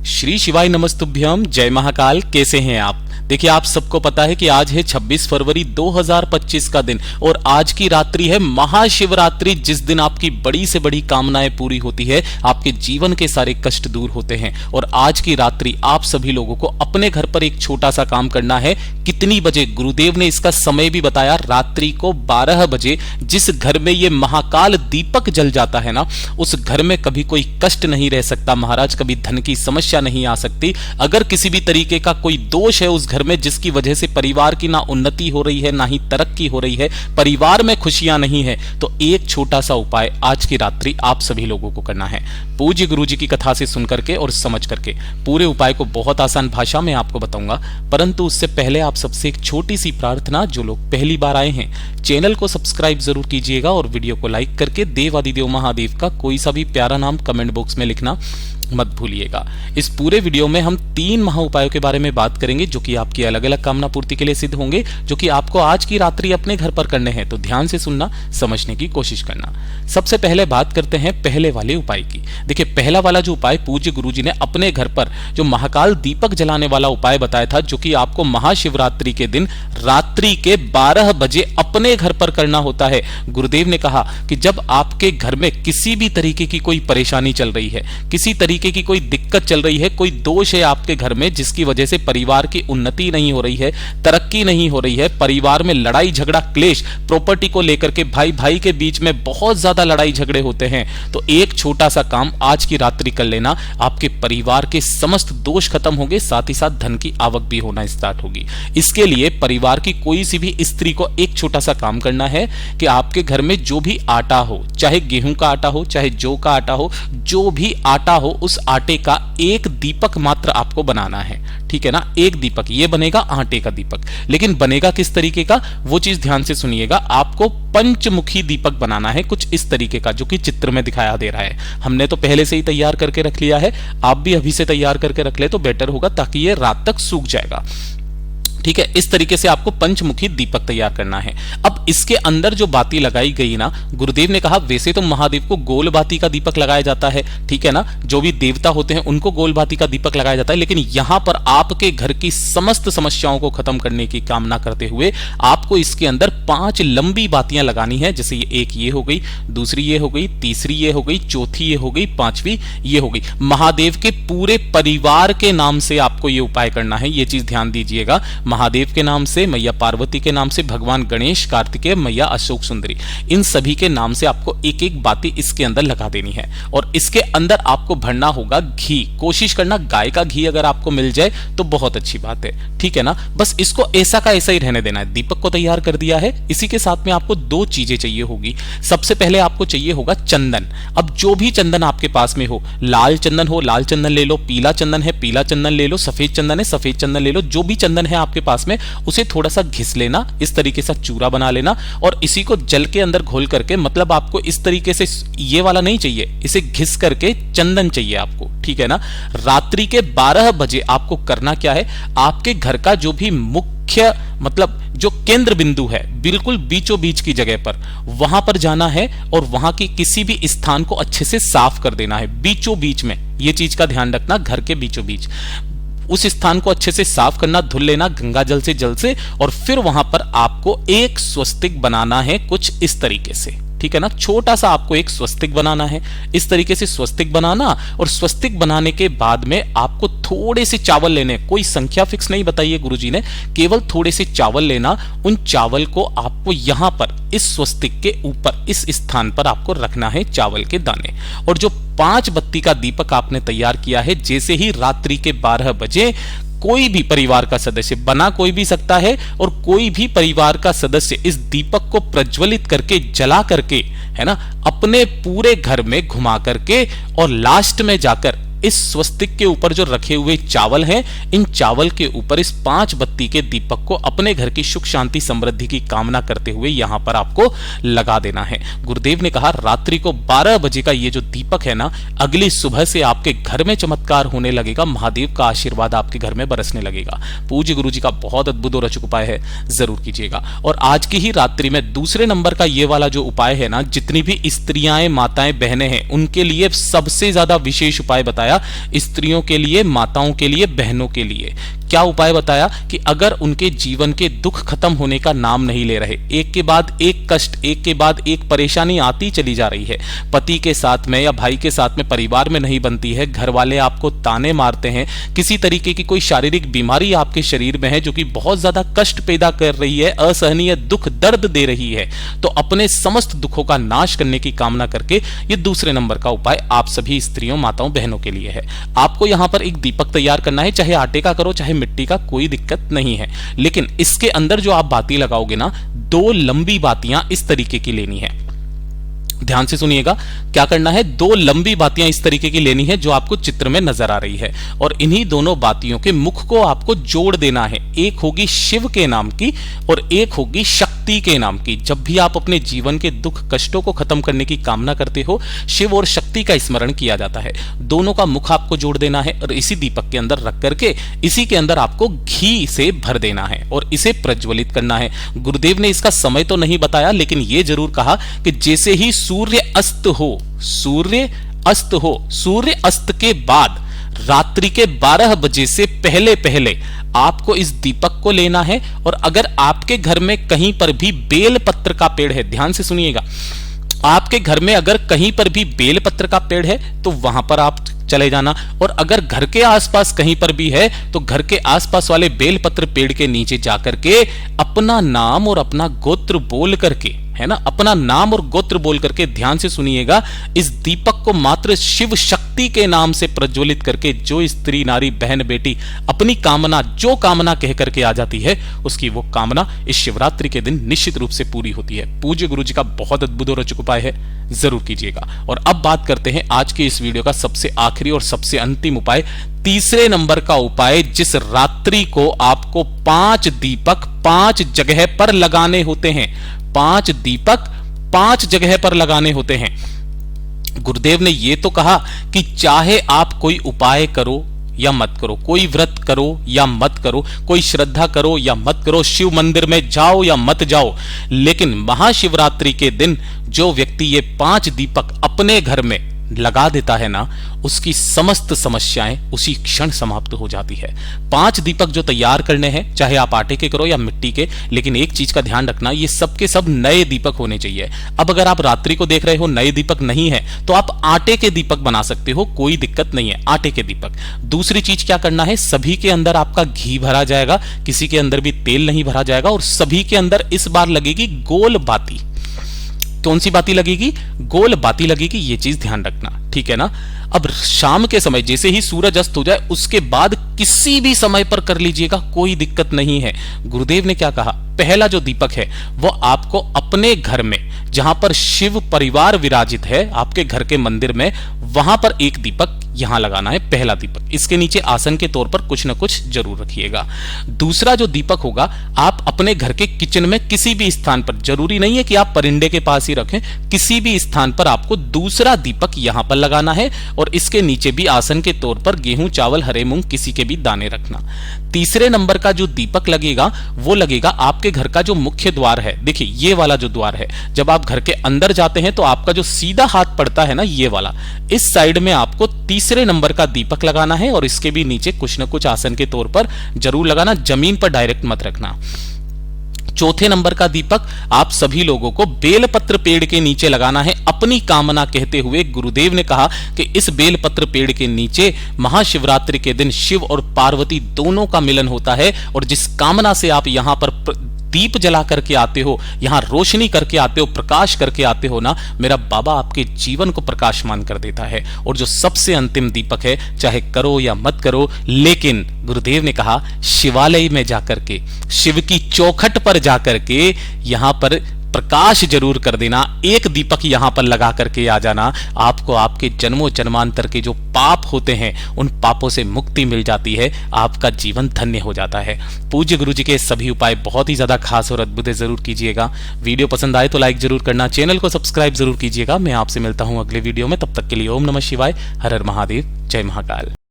श्री शिवाय नमस्तुभ्यम। जय महाकाल। कैसे हैं आप? देखिए, आप सबको पता है कि आज है 26 फरवरी 2025 का दिन और आज की रात्रि है महाशिवरात्रि, जिस दिन आपकी बड़ी से बड़ी कामनाएं पूरी होती है, आपके जीवन के सारे कष्ट दूर होते हैं। और आज की रात्रि आप सभी लोगों को अपने घर पर एक छोटा सा काम करना है। कितनी बजे? गुरुदेव ने इसका समय भी बताया, रात्रि को 12 बजे। जिस घर में ये महाकाल दीपक जल जाता है ना, उस घर में कभी कोई कष्ट नहीं रह सकता महाराज, कभी धन की समस्या नहीं आ सकती। अगर किसी भी तरीके का कोई दोष है उस घर में, जिसकी वजह से परिवार की ना उन्नति हो रही है ना ही तरक्की हो रही है, परिवार में खुशियां नहीं है, तो एक छोटा सा उपाय आज की रात्रि आप सभी लोगों को करना है। पूज्य गुरुजी की कथा से सुन करके और समझ करके पूरे उपाय को बहुत आसान भाषा में आपको बताऊंगा, परंतु उससे पहले आप सबसे एक छोटी सी प्रार्थना। जो लोग पहली बार आए हैं, चैनल को सब्सक्राइब जरूर कीजिएगा और वीडियो को लाइक करके देवादिदेव महादेव का कोई सा भी प्यारा नाम कमेंट बॉक्स में लिखना मत भूलिएगा। इस पूरे वीडियो में हम 3 महा उपायों के बारे में बात करेंगे, जो कि आपकी अलग अलग कामना पूर्ति के लिए सिद्ध होंगे, जो कि आपको आज की रात्रि अपने घर पर करने हैं। तो ध्यान से सुनना, समझने की कोशिश करना। सबसे पहले बात करते हैं पहले वाले उपाय की। देखिए, पहला वाला जो उपाय पूज्य गुरुजी ने अपने घर पर जो महाकाल दीपक जलाने वाला उपाय बताया था, जो कि आपको महाशिवरात्रि के दिन रात्रि के 12 बजे अपने घर पर करना होता है। गुरुदेव ने कहा कि जब आपके घर में किसी भी तरीके की कोई परेशानी चल रही है, किसी तरीके की कोई दिक्कत चल रही है, कोई दोष है आपके घर में, जिसकी वजह से परिवार की उन्नति नहीं हो रही है, तरक्की नहीं हो रही है, परिवार में लड़ाई झगड़ा क्लेश, प्रॉपर्टी को लेकर के भाई भाई के बीच में बहुत ज्यादा लड़ाई झगड़े होते हैं, तो एक छोटा सा काम आज की रात्रि कर लेना, आपके परिवार के समस्त दोष खत्म होंगे, साथ ही साथ धन की आवक भी होना स्टार्ट होगी। इसके लिए परिवार की कोई सी भी स्त्री को एक छोटा सा काम करना है कि आपके घर में जो भी आटा हो, चाहे गेहूं का आटा हो, चाहे जौ का आटा हो, जो भी आटा हो, उस आटे का एक दीपक मात्र आपको बनाना है। ठीक है ना? एक दीपक ये बनेगा, आटे का दीपक। लेकिन बनेगा किस तरीके का, वो चीज ध्यान से सुनिएगा। आपको पंचमुखी दीपक बनाना है, कुछ इस तरीके का, जो कि चित्र में दिखाया दे रहा है। हमने तो पहले से ही तैयार करके रख लिया है, आप भी अभी से तैयार करके रख ले तो बेटर होगा, ताकि ये रात तक सूख जाएगा। ठीक है, इस तरीके से आपको पंचमुखी दीपक तैयार करना है। अब इसके अंदर जो बाती लगाई गई ना, गुरुदेव ने कहा वैसे तो महादेव को गोल बाती का दीपक लगाया जाता है, ठीक है ना, जो भी देवता होते हैं उनको गोल बाती का दीपक लगाया जाता है, लेकिन यहां पर आपके घर की समस्त समस्याओं को खत्म करने की कामना करते हुए आपको इसके अंदर 5 लंबी बातियां लगानी है। जैसे एक ये हो गई, दूसरी ये हो गई, तीसरी ये हो गई, चौथी ये हो गई, 5वीं ये हो गई। महादेव के पूरे परिवार के नाम से आपको ये उपाय करना है, ये चीज ध्यान दीजिएगा। महादेव के नाम से, मैया पार्वती के नाम से, भगवान गणेश, कार्तिकेय, मैया अशोक सुंदरी, इन सभी के नाम से आपको एक एक बाती इसके अंदर लगा देनी है। और इसके अंदर आपको भरना होगा घी। कोशिश करना गाय का घी अगर आपको मिल जाए तो बहुत अच्छी बात है, ठीक है ना। बस इसको ऐसा का ऐसा ही रहने देना है। दीपक को तैयार कर दिया है, इसी के साथ में आपको 2 चीजें चाहिए होगी। सबसे पहले आपको चाहिए होगा चंदन। अब जो भी चंदन आपके पास में हो, लाल चंदन हो लाल चंदन ले लो, पीला चंदन है पीला चंदन ले लो, सफेद चंदन है सफेद चंदन ले लो, जो भी चंदन है आपके पास में उसे थोड़ा सा घिस लेना, इस तरीके से चूरा बना लेना और इसी को जल के अंदर घोल करके, मतलब आपको इस तरीके से ये वाला नहीं चाहिए, इसे घिस करके चंदन चाहिए आपको, ठीक है ना। रात्रि के 12 बजे आपको करना क्या है, आपके घर का जो भी मुख्य मतलब जो केंद्र बिंदु है, बिल्कुल बीचों बीच की जगह पर, वहां पर जाना है और वहां की किसी भी स्थान को अच्छे से साफ कर देना है। बीचों बीच में, ये चीज का ध्यान रखना, घर के बीचों बीच उस स्थान को अच्छे से साफ करना, धुल लेना गंगा जल से और फिर वहां पर आपको एक स्वस्तिक बनाना है कुछ इस तरीके से, ठीक है ना। छोटा सा आपको एक स्वस्तिक बनाना है, इस तरीके से स्वस्तिक बनाना। और स्वस्तिक बनाने के बाद में आपको थोड़े से चावल लेने, कोई संख्या फिक्स नहीं बताई है गुरुजी ने, केवल थोड़े से चावल लेना। उन चावल को आपको यहां पर इस स्वस्तिक के ऊपर इस स्थान पर आपको रखना है, चावल के दाने। और जो 5 बत्ती का दीपक आपने तैयार किया है, जैसे ही रात्रि के 12 बजे कोई भी परिवार का सदस्य, बना कोई भी सकता है, और कोई भी परिवार का सदस्य इस दीपक को प्रज्वलित करके, जला करके, है ना, अपने पूरे घर में घुमा करके और लास्ट में जाकर इस स्वस्तिक के ऊपर जो रखे हुए चावल हैं, इन चावल के ऊपर इस 5 बत्ती के दीपक को अपने घर की सुख शांति समृद्धि की कामना करते हुए यहां पर आपको लगा देना है। गुरुदेव ने कहा रात्रि को 12 बजे का ये जो दीपक है ना, अगली सुबह से आपके घर में चमत्कार होने लगेगा, महादेव का आशीर्वाद आपके घर में बरसने लगेगा। पूज्य गुरुजी का बहुत अद्भुत और अचूक उपाय है, जरूर कीजिएगा। और आज की ही रात्रि में दूसरे नंबर का ये वाला जो उपाय है ना, जितनी भी स्त्रियां, माताएं, बहनें हैं, उनके लिए सबसे ज्यादा विशेष उपाय बताया बताया स्त्रियों के लिए, माताओं के लिए, बहनों के लिए। क्या उपाय बताया कि अगर उनके जीवन के दुख खत्म होने का नाम नहीं ले रहे, एक के बाद एक कष्ट, एक के बाद एक परेशानी आती चली जा रही है, पति के साथ में या भाई के साथ में, परिवार में नहीं बनती है, घर वाले आपको ताने मारते हैं, किसी तरीके की कोई शारीरिक बीमारी आपके शरीर में है जो कि बहुत ज्यादा कष्ट पैदा कर रही है, असहनीय दुख दर्द दे रही है, तो अपने समस्त दुखों का नाश करने की कामना करके ये दूसरे नंबर का उपाय आप सभी स्त्रियों, माताओं, बहनों के लिए है। आपको यहां पर एक दीपक तैयार करना है, चाहे आटे का करो चाहे मिट्टी का, कोई दिक्कत नहीं है, लेकिन इसके अंदर जो आप बाती लगाओगे ना, 2 लंबी बातियां इस तरीके की लेनी है। ध्यान से सुनिएगा, क्या करना है, 2 लंबी बातियां इस तरीके की लेनी है जो आपको चित्र में नजर आ रही है, और इन्हीं दोनों बातियों के मुख को आपको जोड़ देना है। एक होगी शिव के नाम की और एक होगी शक्ति के नाम की। जब भी आप अपने जीवन के दुख कष्टों को खत्म करने की कामना करते हो, शिव और शक्ति का स्मरण किया जाता है। दोनों का मुख आपको जोड़ देना है और इसी दीपक के अंदर रख करके इसी के अंदर आपको घी से भर देना है और इसे प्रज्वलित करना है। गुरुदेव ने इसका समय तो नहीं बताया, लेकिन यह जरूर कहा कि जैसे ही सूर्य अस्त हो, सूर्य अस्त के बाद रात्रि के 12 बजे से पहले पहले आपको इस दीपक को लेना है। और अगर आपके घर में कहीं पर भी बेल पत्र का पेड़ है, ध्यान से सुनिएगा, आपके घर में अगर कहीं पर भी बेल पत्र का पेड़ है तो वहां पर आप चले जाना, और अगर घर के आसपास कहीं पर भी है तो घर के आसपास वाले बेलपत्र पेड़ के नीचे जाकर के अपना नाम और अपना गोत्र बोल करके, है ना, अपना नाम और गोत्र बोल करके, ध्यान से सुनिएगा, इस दीपक को मात्र शिव शक्ति के नाम से प्रज्वलित करके जो स्त्री, नारी, बहन, बेटी अपनी कामना, जो कामना कह करके आ जाती है, उसकी वो कामना इस शिवरात्रि के दिन निश्चित रूप से पूरी होती है। पूज्य गुरु जी का बहुत अद्भुत और रोचक उपाय है, जरूर कीजिएगा। और अब बात करते हैं आज के इस वीडियो का सबसे आखिरी और सबसे अंतिम उपाय, तीसरे नंबर का उपाय, जिस रात्रि को आपको 5 दीपक 5 जगह पर लगाने होते हैं। 5 दीपक 5 जगह पर लगाने होते हैं। गुरुदेव ने यह तो कहा कि चाहे आप कोई उपाय करो या मत करो, कोई व्रत करो या मत करो, कोई श्रद्धा करो या मत करो, शिव मंदिर में जाओ या मत जाओ, लेकिन महाशिवरात्रि के दिन जो व्यक्ति ये 5 दीपक अपने घर में लगा देता है ना, उसकी समस्त समस्याएं उसी क्षण समाप्त हो जाती है। 5 दीपक जो तैयार करने हैं, चाहे आप आटे के करो या मिट्टी के, लेकिन एक चीज का ध्यान रखना, ये सब के सब नए दीपक होने चाहिए। अब अगर आप रात्रि को देख रहे हो, नए दीपक नहीं है, तो आप आटे के दीपक बना सकते हो, कोई दिक्कत नहीं है, आटे के दीपक। दूसरी चीज क्या करना है, सभी के अंदर आपका घी भरा जाएगा, किसी के अंदर भी तेल नहीं भरा जाएगा, और सभी के अंदर इस बार लगेगी गोल बाती। कौन सी बाती लगेगी, गोल बाती लगेगी, ये चीज ध्यान रखना, ठीक है ना। अब शाम के समय जैसे ही सूरज अस्त हो जाए, उसके बाद किसी भी समय पर कर लीजिएगा, कोई दिक्कत नहीं है। गुरुदेव ने क्या कहा, पहला जो दीपक है वो आपको अपने घर में, जहां पर शिव परिवार विराजित है, आपके घर के मंदिर में, वहां पर एक दीपक यहां लगाना है, पहला दीपक। इसके नीचे आसन के तौर पर कुछ ना कुछ जरूर रखिएगा। दूसरा जो दीपक होगा, आप अपने घर के किचन में किसी भी स्थान पर, जरूरी नहीं है कि आप परिंदे के पास ही रखें, किसी भी स्थान पर आपको दूसरा दीपक यहां पर लगाना है, और इसके नीचे भी आसन के तौर पर गेहूं, चावल, हरे मूंग, किसी के भी दाने रखना। तीसरे नंबर का जो दीपक लगेगा वो लगेगा आपके घर का जो मुख्य द्वार है। देखिए ये वाला जो द्वार है, जब आप घर के अंदर जाते हैं तो आपका जो सीधा हाथ पड़ता है ना, ये वाला, इस साइड में आपको तीसरे नंबर का दीपक लगाना है, और इसके भी नीचे कुछ ना कुछ आसन के तौर पर जरूर लगाना, जमीन पर डायरेक्ट मत रखना। चौथे नंबर का दीपक आप सभी लोगों को बेलपत्र पेड़ के नीचे लगाना है, अपनी कामना कहते हुए। गुरुदेव ने कहा कि इस बेलपत्र पेड़ के नीचे महाशिवरात्रि के दिन शिव और पार्वती दोनों का मिलन होता है, और जिस कामना से आप यहां पर दीप जला करके आते हो, यहां रोशनी करके आते हो, प्रकाश करके आते हो ना, मेरा बाबा आपके जीवन को प्रकाशमान कर देता है। और जो सबसे अंतिम दीपक है, चाहे करो या मत करो, लेकिन गुरुदेव ने कहा शिवालय में जाकर के, शिव की चौखट पर जाकर के यहां पर प्रकाश जरूर कर देना, एक दीपक यहां पर लगा करके आ जाना। आपको आपके जन्मों जन्मांतर के जो पाप होते हैं, उन पापों से मुक्ति मिल जाती है, आपका जीवन धन्य हो जाता है। पूज्य गुरु जी के सभी उपाय बहुत ही ज्यादा खास और अद्भुत है, जरूर कीजिएगा। वीडियो पसंद आए तो लाइक जरूर करना, चैनल को सब्सक्राइब जरूर कीजिएगा। मैं आपसे मिलता हूं अगले वीडियो में, तब तक के लिए ओम नमः शिवाय, हर हर महादेव, जय महाकाल।